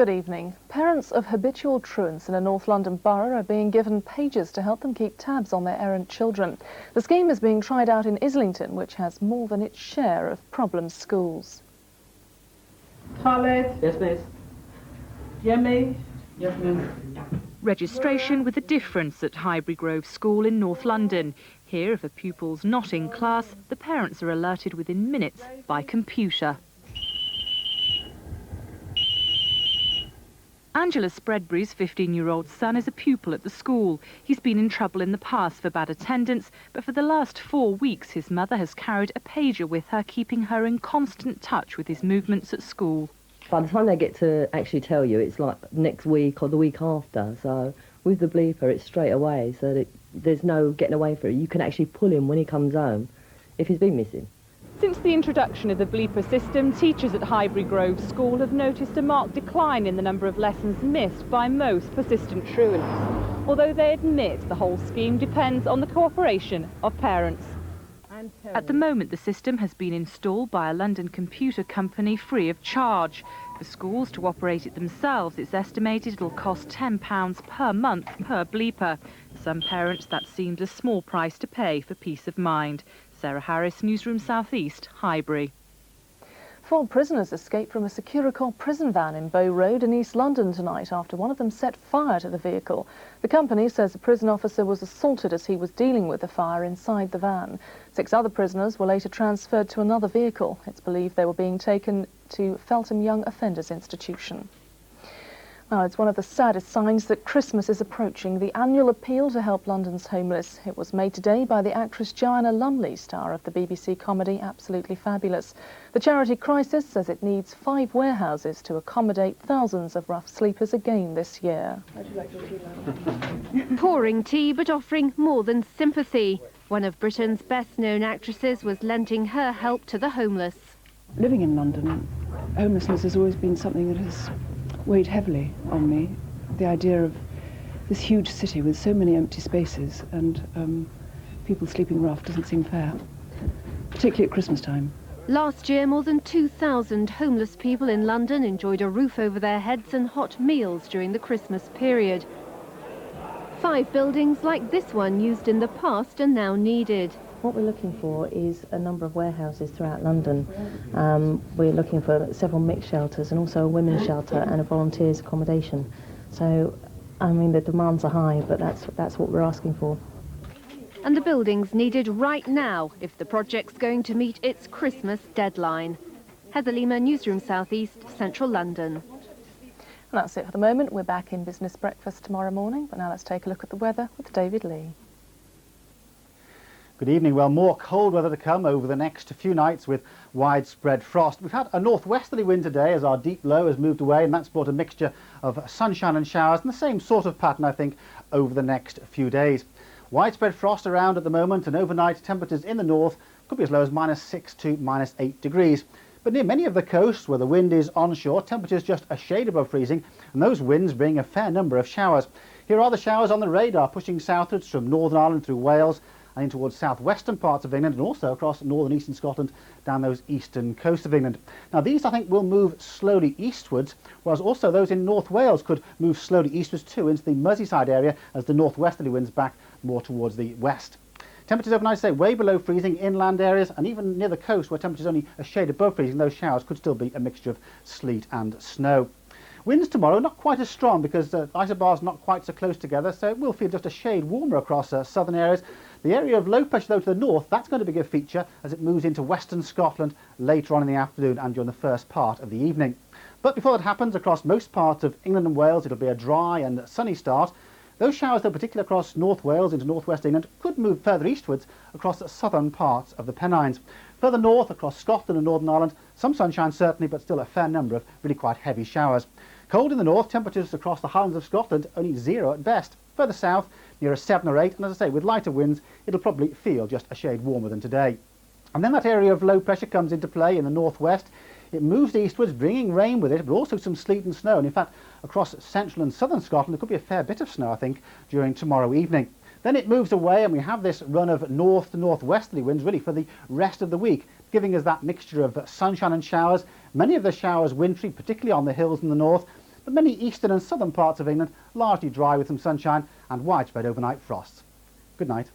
Good evening. Parents of habitual truants in a North London borough are being given pages to help them keep tabs on their errant children. The scheme is being tried out in Islington, which has more than its share of problem schools. Khaled? Yes, miss. Yemi? Yes, ma'am. Registration with a difference at Highbury Grove School in North London. Here, if a pupil's not in class, the parents are alerted within minutes by computer. Angela Spreadbury's 15-year-old son is a pupil at the school. He's been in trouble in the past for bad attendance, but for the last 4 weeks his mother has carried a pager with her, keeping her in constant touch with his movements at school. By the time they get to actually tell you, it's like next week or the week after. So with the bleeper, it's straight away, so that there's no getting away from it. You can actually pull him when he comes home if he's been missing. Since the introduction of the bleeper system, teachers at Highbury Grove School have noticed a marked decline in the number of lessons missed by most persistent truants. Although they admit the whole scheme depends on the cooperation of parents. At the moment, the system has been installed by a London computer company free of charge. For schools to operate it themselves, it's estimated it'll cost £10 per month per bleeper. For some parents, that seems a small price to pay for peace of mind. Sarah Harris, Newsroom South East, Highbury. 4 prisoners escaped from a Securicor prison van in Bow Road in East London tonight after one of them set fire to the vehicle. The company says the prison officer was assaulted as he was dealing with the fire inside the van. 6 other prisoners were later transferred to another vehicle. It's believed they were being taken to Feltham Young Offenders Institution. Now, it's one of the saddest signs that Christmas is approaching. The annual appeal to help London's homeless. It was made today by the actress Joanna Lumley, star of the BBC comedy Absolutely Fabulous. The charity Crisis says it needs 5 warehouses to accommodate thousands of rough sleepers again this year. Pouring tea but offering more than sympathy. One of Britain's best-known actresses was lending her help to the homeless. Living in London, homelessness has always been something that has weighed heavily on me. The idea of this huge city with so many empty spaces and people sleeping rough doesn't seem fair, particularly at Christmas time. Last year, more than 2,000 homeless people in London enjoyed a roof over their heads and hot meals during the Christmas period. 5 buildings like this one used in the past are now needed. What we're looking for is a number of warehouses throughout London. We're looking for several mixed shelters and also a women's shelter and a volunteers accommodation. So, I mean, the demands are high, but that's what we're asking for. And the buildings needed right now if the project's going to meet its Christmas deadline. Heather Lima, Newsroom South East, Central London. And that's it for the moment. We're back in Business Breakfast tomorrow morning, but now let's take a look at the weather with David Lee. Good evening. Well, more cold weather to come over the next few nights with widespread frost. We've had a northwesterly wind today as our deep low has moved away, and that's brought a mixture of sunshine and showers, and the same sort of pattern, I think, over the next few days. Widespread frost around at the moment, and overnight temperatures in the north could be as low as -6 to -8 degrees. But near many of the coasts where the wind is onshore, temperatures just a shade above freezing, and those winds bring a fair number of showers. Here are the showers on the radar, pushing southwards from Northern Ireland through Wales and in towards southwestern parts of England, and also across northern eastern Scotland down those eastern coasts of England. Now these, I think, will move slowly eastwards, whereas also those in North Wales could move slowly eastwards too into the Merseyside area as the northwesterly winds back more towards the west. Temperatures overnight, say, way below freezing inland areas, and even near the coast where temperatures only a shade above freezing, those showers could still be a mixture of sleet and snow. Winds tomorrow not quite as strong because the isobars not quite so close together, so it will feel just a shade warmer across southern areas. The area of low pressure, though, to the north, that's going to be a feature as it moves into western Scotland later on in the afternoon and during the first part of the evening. But before that happens, across most parts of England and Wales, it'll be a dry and sunny start. Those showers, though, particularly across North Wales into northwest England, could move further eastwards across the southern parts of the Pennines. Further north, across Scotland and Northern Ireland, some sunshine certainly, but still a fair number of really quite heavy showers. Cold in the north, temperatures across the Highlands of Scotland only 0 at best. Further south, near a 7 or 8, and as I say, with lighter winds, it'll probably feel just a shade warmer than today. And then that area of low pressure comes into play in the northwest. It moves eastwards, bringing rain with it, but also some sleet and snow. And in fact, across central and southern Scotland, there could be a fair bit of snow, I think, during tomorrow evening. Then it moves away, and we have this run of north to northwesterly winds really for the rest of the week, giving us that mixture of sunshine and showers. Many of the showers wintry, particularly on the hills in the north, but many eastern and southern parts of England largely dry with some sunshine and widespread overnight frosts. Good night.